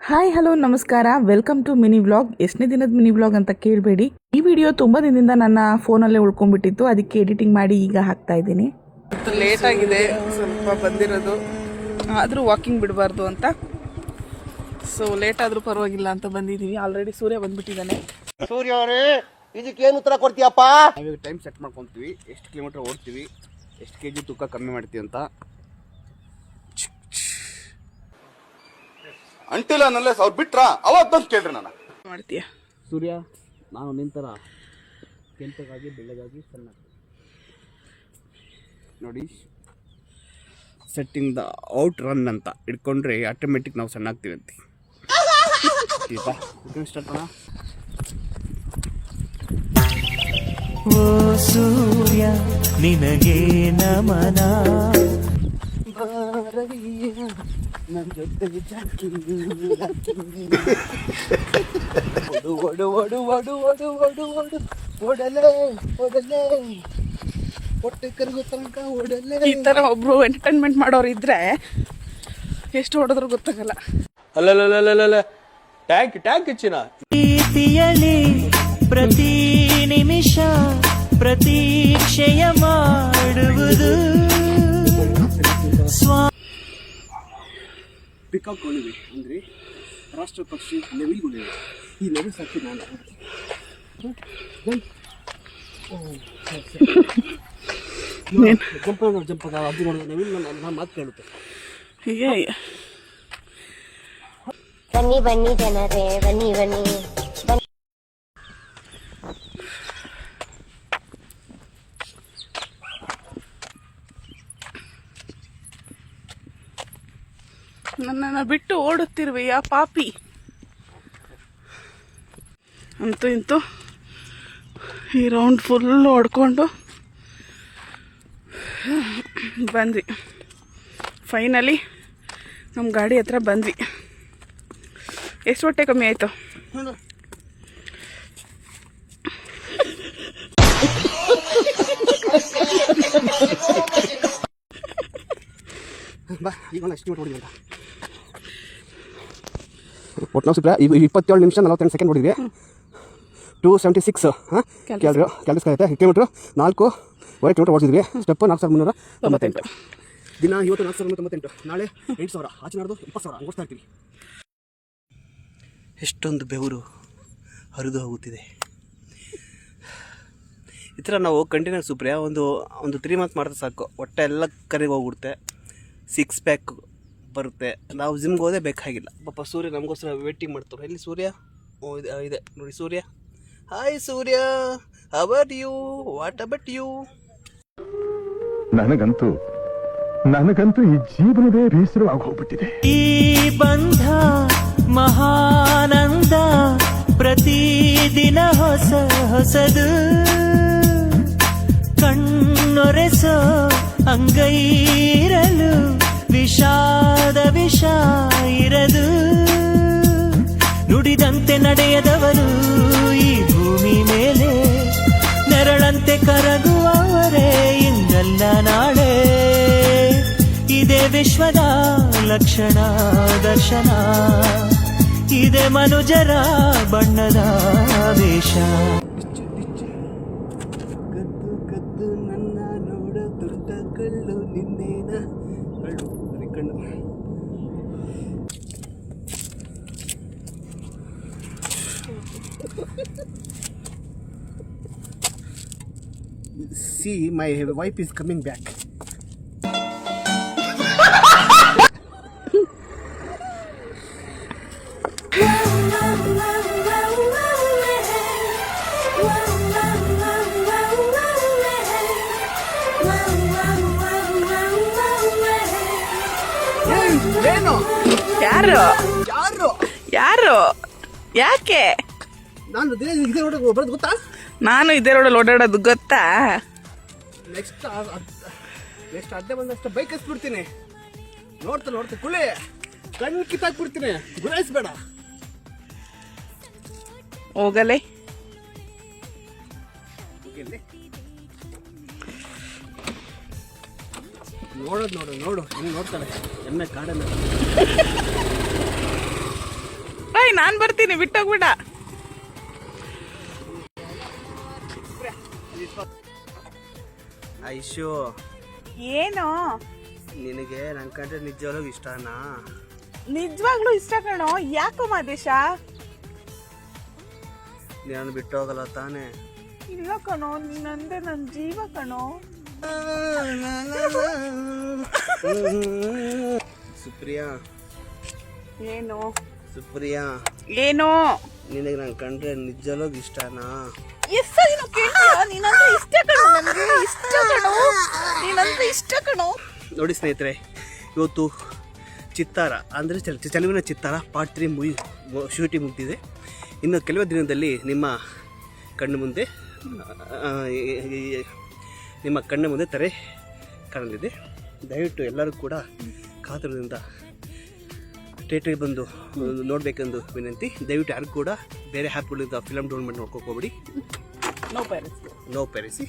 Hi hello ನಮಸ್ಕಾರ, welcome to mini vlog. ಎಷ್ಟನೇ ದಿನದ ಮಿನಿ ವ್ಲಾಗ್ ಅಂತ ಕೇಳಬೇಡಿ. ಈ ವಿಡಿಯೋ ತುಂಬ ದಿನದಿಂದ ನನ್ನ ಫೋನಲ್ಲೇ ಉಳ್ಕೊಂಡ್ಬಿಟ್ಟಿತ್ತು, ಅದಕ್ಕೆ ಎಡಿಟಿಂಗ್ ಮಾಡಿ ಈಗ ಹಾಕ್ತಾ ಇದ್ದೀನಿ. ಲೇಟ್ ಆಗಿದೆ ಸ್ವಲ್ಪ ಬಂದಿರೋದು, ಆದರೂ ವಾಕಿಂಗ್ ಬಿಡಬಾರ್ದು ಅಂತ. ಸೊ ಲೇಟ್ ಆದರೂ ಪರವಾಗಿಲ್ಲ ಅಂತ ಬಂದಿದ್ದೀವಿ. ಆಲ್ರೆಡಿ ಸೂರ್ಯ ಬಂದ್ಬಿಟ್ಟಿದ್ದಾನೆ. ಸೂರ್ಯ ಅವರೇ, ಇದಕ್ಕೇನು ಉತ್ತರ ಕೊಡ್ತೀಯಪ್ಪ? ನಾವೀಗ ಟೈಮ್ ಸೆಟ್ ಮಾಡ್ಕೊತೀವಿ, ಎಷ್ಟು ಕಿಲೋಮೀಟರ್ ಓಡ್ತೀವಿ, ಎಷ್ಟು kg ತೂಕ ಕಮ್ಮಿ ಮಾಡ್ತೀವಿ ಅಂತ. ಅಂಟಿಲ್ಲ ನನ್ಲೆಸ್ ಅವ್ರು ಬಿಟ್ರ ಅವಾಗ ಬಂದು ಕೇಳ್ರಿ ನಾನು ಮಾಡ್ತೀಯ. ಸೂರ್ಯ, ನಾನು ನಿಂತರ ಕೆಂಪಗಾಗಿ ಬೆಳ್ಳಗಾಗಿ ಸಣ್ಣ ನೋಡಿ, ಸೆಟ್ಟಿಂಗ್ ದ ಔಟ್ ರನ್ ಅಂತ ಇಟ್ಕೊಂಡ್ರೆ ಆಟೋಮೆಟಿಕ್ ನಾವು ಸಣ್ಣ ಆಗ್ತೀವಿ ಅಂತ. ಸ್ಟಾರ್ಟ್ ಮಾಡೋಣ. ಓ ಸೂರ್ಯ ನಿನಗೆ ನಮನ, ನನ್ನ ಜೊತೆ ಓಡು ಓಡು ಓಡು ಓಡು ಓಡು ಓಡು ಓಡಲೇ ಓಡಲೇ ಹೊಟ್ಟೆ ಕರಗೋ ತನಕ ಓಡಲೇ. ಈ ಥರ ಒಬ್ರು ಎಂಟರ್ಟೈನ್ಮೆಂಟ್ ಮಾಡೋರು ಇದ್ರೆ ಎಷ್ಟು ಹೊಡೆದ್ರು ಗೊತ್ತಾಗಲ್ಲ. ಅಲ್ಲ ಟ್ಯಾಂಕ್ ಹೆಚ್ಚಿನ ಪ್ರೀತಿಯಲಿ ಪ್ರತಿ ನಿಮಿಷ ಪ್ರತೀಕ್ಷೆಯ ಮಾಡುವುದು ಪಿಕಾಕ್ ಗಳಿವೆ ಅಂದರೆ ರಾಷ್ಟ್ರ ಪಕ್ಷಿ ಲೆವಿಲ್ಗಳಿವೆ. ಈ ಲೆವಿಲ್ ಸಾಕಿ ನಾನು ಜಂಪ್ ಅದು ನೋಡಿದ ಲೆವಿಲ್ ನಾನು ಮಾತು ಕೇಳುತ್ತೆ. ಹೀಗೆ ಬನ್ನಿ ಬನ್ನಿ ಜನರೇ, ಬನ್ನಿ ಬನ್ನಿ. ನನ್ನನ್ನು ಬಿಟ್ಟು ಓಡುತ್ತಿರುವೆಯಾ ಪಾಪಿ? ಅಂತೂ ಇಂತೂ ಈ ರೌಂಡ್ ಫುಲ್ಲು ಹೊಡ್ಕೊಂಡು ಬಂದ್ವಿ. ಫೈನಲಿ ನಮ್ಮ ಗಾಡಿ ಹತ್ರ ಬಂದ್ವಿ. ಎಷ್ಟು ಹೊಟ್ಟೆ ಕಮ್ಮಿ ಆಯಿತು? ಬಾ, ಈಗ ಒಂದು ಎಷ್ಟು ಹೊಡಿದ್ವಿ ಅಂತ ಒಟ್ಟು ನಾವು ಸುತ್ತ 27 ನಿಮಿಷ 48 ಸೆಕೆಂಡ್ ಹೊಡಿದ್ವಿ. 276 ಕ್ಯಾಲರೀಸ್ ಆಗುತ್ತೆ. ಕಿಲೋಮೀಟ್ರ್ 4.5 ಕಿಲೋಮೀಟರ್ ಓಡಿಸಿದ್ವಿ. ಸ್ಟೆಪ್ 4398. ದಿನ ಇವತ್ತು 4398, ನಾಳೆ 8000, ಆಚೆ ನಾಡ್ದು 20,000 ಓಡಿಸ್ತಾ ಇರ್ತೀವಿ. ಎಷ್ಟೊಂದು ಬೆವರು ಹರಿದು ಹೋಗುತ್ತಿದೆ. ಈ ಥರ ನಾವು ಕಂಟಿನ್ಯೂಸ್ ಸುಪ್ರಿಯ ಒಂದು 3 ಮಂತ್ ಮಾಡಿದ್ರೆ ಸಾಕು, ಹೊಟ್ಟೆ ಎಲ್ಲ ಕರೆಗೆ ಹೋಗ್ಬಿಡುತ್ತೆ, 6 ಪ್ಯಾಕ್ ಬರುತ್ತೆ. ನಾವು ಜಿಮ್ಗೆ ಹೋದೇ ಬೇಕಾಗಿಲ್ಲ. ಪಾಪ ಸೂರ್ಯ ನಮಗೋಸ್ಕರ ವೇಟಿಂಗ್ ಮಾಡ್ತಾರೆ. ಎಲ್ಲಿ ಸೂರ್ಯ? ಇದೆ ನೋಡಿ Surya. Hi Surya, how are you, what about you? ನನಗಂತೂ ಈ ಜೀವನವೇ ಬೇಸರವಾಗಿ ಹೋಗ್ಬಿಟ್ಟಿದೆ. ಈ ಬಂಧ ಮಹಾನಂದ ಪ್ರತಿದಿನ ಹೊಸ ಹೊಸದು, ಕಣ್ಣೊರೆಸೋ ಅಂಗೈರಲು ವಿಷಾದ ವಿಷ ಇರದು. ನುಡಿದಂತೆ ನಡೆಯದವರು ಈ ಭೂಮಿ ಮೇಲೆ, ನೆರಳಂತೆ ಕರಗುವವರೇ ಇಂದಲ್ಲ ನಾಳೆ. ಇದೇ ವಿಶ್ವದ ಲಕ್ಷಣ ದರ್ಶನ, ಇದೇ ಮನುಜರ ಬಣ್ಣದ ವೇಷ. ಕದ್ದು ನನ್ನ ನೋಡ ದೊಡ್ಡ ಕಳ್ಳು ನಿನ್ನೇನ ಕಳ್ಳು ಬರೀ ಕಣ್ಣು. See, my wife is coming back. ಯಾರು ಯಾಕೆ? ನಾನು ಇದೇ ರೋಡ್ ಬರೋದು ಗೊತ್ತಾ? ನಾನು ಇದೇ ರೋಡಲ್ಲಿ ಓಡಾಡೋದು ಗೊತ್ತಾ? ನೆಕ್ಸ್ಟ್ ಅಡ್ಡೆ ಬಂದಷ್ಟು ಬೈಕ್ ಹಸ್ಬಿಡ್ತೀನಿ. ನೋಡ್ತಾ ಕುಳಿ ಕಣ್ಣು ಕಿತ್ತಾಕ್ಬಿಡ್ತೀನಿ. ಗುರಾಯಿಸ್ಬೇಡ. ಹೋಗಲೇ ನೋಡು ಹೆಂಗೆ ನೋಡ್ತಾಳೆ ಎಮ್ಮೆ ಕಾಡನ್ನ. ನಾನ್ ಬರ್ತೀನಿ, ಬಿಟ್ಟೋಗ್ಬಿಡ. ಐಶು, ಏನು ನಿನಗೆ ನನ್ನ ಕಂಡ್ರೆ ನಿಜವಾಗ್ಲೂ ಇಷ್ಟನಾ? ನಿಜವಾಗ್ಲೂ ಇಷ್ಟ ಕಣೋ. ಯಾಕೋ ಮಾದೇಶ? ನಾನು ಬಿಟ್ಟು ಹೋಗಲ್ಲ ತಾನೇ? ಇಲ್ಲ ಕಣೋ, ನೀನಂದ್ರೆ ನನ್ನ ಜೀವ ಕಣೋ. ಸುಪ್ರಿಯಾ, ಏನು ಸುಪ್ರಿಯಾ, ಏನು ನಿನಗೆ ನಾನು ಕಂಡ್ರೆ ನಿಜವಾಗ್ಲೂ ಇಷ್ಟನಾ? ಎಷ್ಟು ದಿನ ಕೇಳ್ತೀಯ? ನೀನಂದ್ರೆ ಇಷ್ಟ ಕಣೋ, ನನಗೆ ಇಷ್ಟ ಕಣೋ, ನೀನಂದ್ರೆ ಇಷ್ಟ ಕಣೋ. ನೋಡಿ ಸ್ನೇಹಿತರೆ, ಇವತ್ತು ಚಿತ್ತಾರ ಅಂದರೆ ಚೆಲುವಿನ ಚಿತ್ತಾರ ಪಾರ್ಟ್ 3 ಮೂವಿ ಶೂಟಿಂಗ್ ಮುಗಿದಿದೆ. ಇನ್ನು ಕೆಲವೇ ದಿನದಲ್ಲಿ ನಿಮ್ಮ ಕಣ್ಣು ಮುಂದೆ ತೆರೆ ಕಾಣಲಿದೆ. ದಯವಿಟ್ಟು ಎಲ್ಲರೂ ಕೂಡ ಕಾತುರದಿಂದ ಥಿಯೇಟ್ರಿಗೆ ಬಂದು ನೋಡಬೇಕೆಂದು ವಿನಂತಿ. ದಯವಿಟ್ಟು ಯಾರು ಕೂಡ ಬೇರೆ ಆ್ಯಪ್ಗಳಿಂದ ಫಿಲಮ್ ಡೌನ್ಲೋಡ್ ಮಾಡ್ಕೋಬೇಡಿ. No piracy. No piracy.